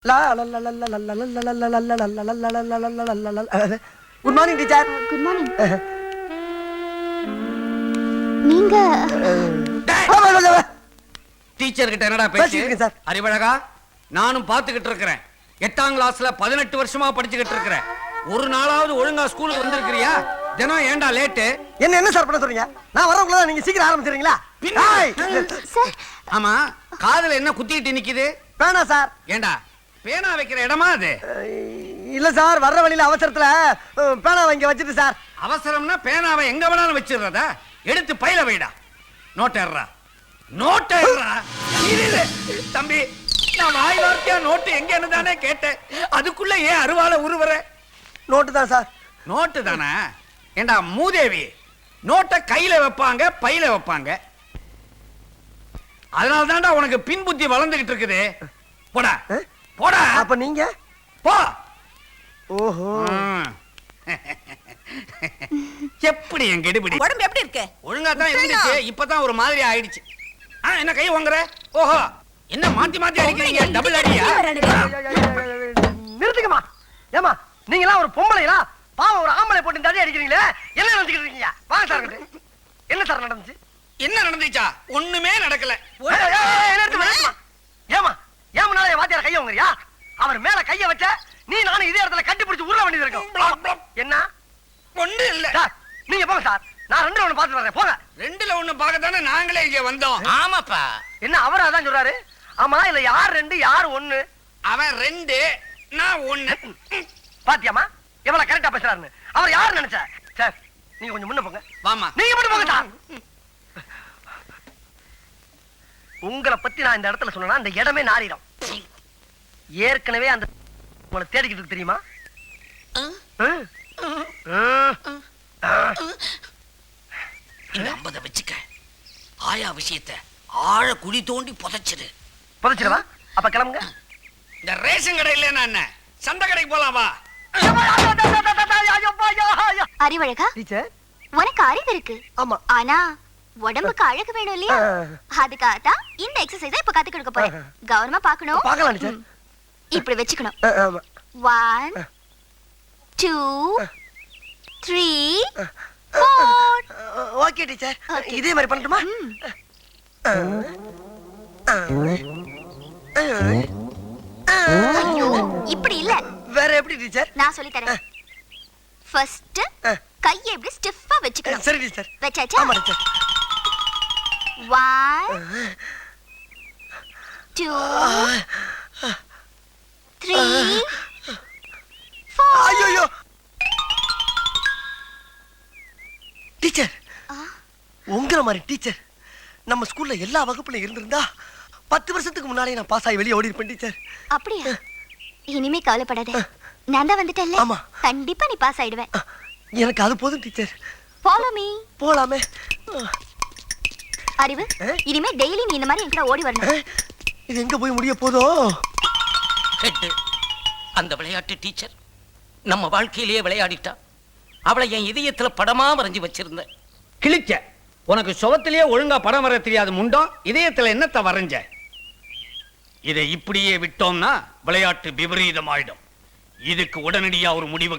Good morning teacher. Good morning. நீங்க teacher கிட்ட என்னடா பேச்சு சார்? அறிவழகா, நானும் பாத்துக்கிட்டு இருக்கிறேன். 8ஆம் கிளாஸ்ல 18 வருஷமா படிச்சுக்கிட்டு இருக்கிறேன். ஒரு நாளாவது ஒழுங்கா ஸ்கூலுக்கு வந்திருக்கிறியா? தினம் ஏன்டா லேட்டு? என்ன சார் பண்ண சொல்றீங்க? நான் வரக்குள்ள நீங்க சீக்கிரம் ஆரம்பிச்சிரீங்களா? சார், ஆமா, காதுல என்ன குத்திட்டு நிக்குது? பேனா சார். ஏண்டா பேனா வைக்கிற இடமா அது? இல்ல சார், வர்ற வழியில அவசரத்துல பேனா வாங்கி வச்சிட்டு சார். அவசரம்னா பேனாவை எங்க வேணாலும் வச்சிடுறதா? எடுத்து பையில வைடா. நோட்டேறா நோட்டேறா. தம்பி, நான் வாய் வார்த்தையா நோட்டு எங்கன்னு தானே கேட்டேன். அதுக்குள்ள ஏன் அருவாளை உருவற? நோட்டு தான் சார். நோட்டு தானே? ஏண்டா மூதேவி, நோட்டை கையில வைப்பாங்க, பையில வைப்பாங்க. அதனால தான்டா உனக்கு பின் புத்தி வளர்ந்துகிட்டு இருக்குது. போடா போடா. அப்ப நீங்க போ. ஓஹோ, எப்படி என் கெடுபிடி? உடம்பு எப்படி இருக்கு? ஒழுங்கா தான் இருந்துச்சு, இப்பதான் ஒரு மாதிரி ஆயிடுச்சு. என்ன கை வாங்குற? ஓஹோ, என்ன மாத்தி மாத்தி அடிக்கிறீங்க? டபுள் அடியா? நிறுத்துக்கமா. ஏமா, நீங்களாம் ஒரு பொம்பளைங்களா? பாவம், ஒரு ஆம்பளை போட்டு தடி அடிக்கிறீங்களே, என்ன நினைச்சுக்கிட்டு இருக்கீங்க? வாங்க சார். என்ன சார் நடந்துச்சு? என்ன நடந்துச்சா? ஒண்ணுமே நடக்கல. ஏமா, ஏன் முன்னால வாத்தியார் கைய வாங்குறியா? அவர் மேல கைய வச்ச நீ நானும் இதே இடத்துல கட்டி பிடிச்சு உருள வேண்டியது இருக்கும். என்ன? ஒண்ணு இல்ல சார், நீங்க போங்க சார். நான் 2ல 1 பாத்து வரேன். போங்க. 2ல 1 பார்க்கத்தானே நாங்களே இங்க வந்தோம். ஆமாப்பா. என்ன அவர் அதான் சொல்றாரு? ஆமா, இல்ல யார் 2 யார் 1? அவன் 2, நான் 1. பாத்தியாமா எவ்வளவு கரெக்டா பேசுறாருன்னு? அவர் யார் நினைச்ச? சார், நீங்க கொஞ்சம் முன்ன போங்க. வாமா. நீங்க மட்டும் போங்க சார். உங்களை பத்தி நான் இந்த இடத்துல சொன்னா இந்த இடமே நாரிடும். ஏற்கனவே அந்த உங்களை தேடிக்கிட்டு இருக்கு, தெரியுமா? இந்த 50 வச்சுக்க. ஆயா விஷயத்தை ஆழ குழி தோண்டி புதைச்சிரு. புதைச்சிருவா? அப்ப கிளம்புங்க. இந்த ரேஷன் கடை இல்லைன்னா என்ன, சந்தை கடைக்கு போலாம் வா. அறிவழகா, டீச்சர். உனக்கு அறிவு இருக்கு. ஆமா. ஆனா உடம்புக்கு அழகு வேணும் இல்லையா? அதுக்காக தான் இந்த எக்ஸசைஸ் இப்ப கத்து கொடுக்க போறேன். கவனமா பார்க்கணும். பார்க்கலாம் டீச்சர். இப்படி வெச்சுக்கணும். ஆமா. 1 2 3 4. Okay teacher. இதே மாதிரி பண்ணட்டுமா? ஐயோ, இப்படி இல்ல. வேற எப்படி டீச்சர்? நான் சொல்லி தரேன். ஃபர்ஸ்ட் கையை இப்படி ஸ்டிஃபா வெச்சுக்கணும். சரி டீச்சர். வெச்சாச்சா? ஆமா டீச்சர். 1 2 3 4. ஐயோ டீச்சர், உங்கள மாதிரி டீச்சர் நம்ம ஸ்கூல்ல எல்லா வகுப்புல இருந்திருந்தா 10 வருஷத்துக்கு முன்னாடியே நான் பாஸ் ஆகி வெளியே ஓடி இருப்பேன் டீச்சர். அப்படியா? இனிமே கவலைப்படாத, நான் தான் வந்துட்டேன்ல. ஆமா. கண்டிப்பா நீ பாஸ் ஆயிடுவேன். எனக்கு அது போதும் டீச்சர். Follow me. போலாமே. அறிவு, இனிமே டெய்லி நீ இந்த மாதிரி என்கிட்ட ஓடி வரணும். இது எங்க போய் முடிய போதோ? அந்த விளையாட்டு டீச்சர் நம்ம வாழ்க்கையிலேயே விளையாடிட்டா. அவளை என் இதயத்துல படமா வரைஞ்சு வச்சிருந்தேன். கிழிச்ச. உனக்கு சுவத்திலேயே ஒழுங்கா படம் வர தெரியாது முண்டம், இதயத்துல என்னத்தை வரைஞ்ச? இதை இப்படியே விட்டோம்னா விளையாட்டு விபரீதமாயிடும். இதுக்கு உடனடியா ஒரு முடிவு